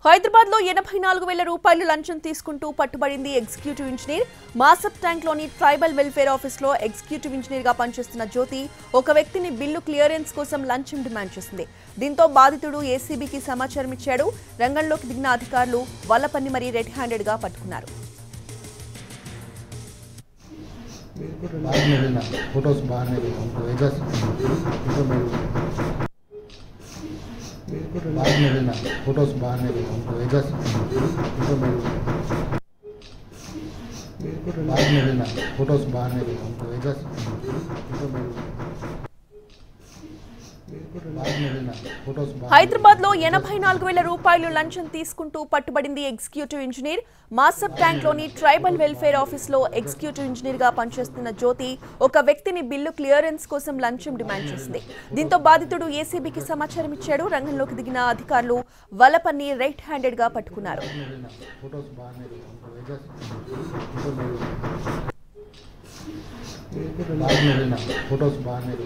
హైదరాబాద్ లో 84,000 రూపాయలు లంచం తీసుకుంటూ పట్టుబడింది ఎగ్జిక్యూటివ్ ఇంజనీర్. మాసప్ ట్యాంక్ లోని ట్రైబల్ వెల్ఫేర్ ఆఫీస్ లో ఎగ్జిక్యూటివ్ ఇంజనీర్ గా పనిచేస్తున్న జ్యోతి ఒక వ్యక్తిని బిల్లు క్లియరెన్స్ కోసం లంచం డిమాండ్ చేసింది. దీంతో బాధితుడు ఏసీబీకి సమాచారం ఇచ్చాడు. రంగంలోకి దిగిన అధికారులు వల్లపన్ని మరీ రెడ్ హ్యాండెడ్ గా పట్టుకున్నారు. फोटोस बाहर नहीं उनको एजाज फोटोस बाहर नहीं उनको एजाज హైదరాబాద్ లో 84,000 రూపాయలు లంచం తీసుకుంటూ పట్టుబడింది ఎగ్జిక్యూటివ్ ఇంజనీర్. మాసప్ ట్యాంక్ లోని ట్రైబల్ వెల్ఫేర్ ఆఫీస్ లో ఎగ్జిక్యూటివ్ ఇంజనీర్ గా పనిచేస్తున్న జ్యోతి ఒక వ్యక్తిని బిల్లు క్లియరెన్స్ కోసం లంచం డిమాండ్ చేసింది. దీంతో బాధితుడు ఏసీబీకి సమాచారం ఇచ్చాడు. రంగంలోకి దిగిన అధికారులు వల్లపన్ని రైట్ హ్యాండెడ్ గా పట్టుకున్నారు. फोटोस बाहर नहीं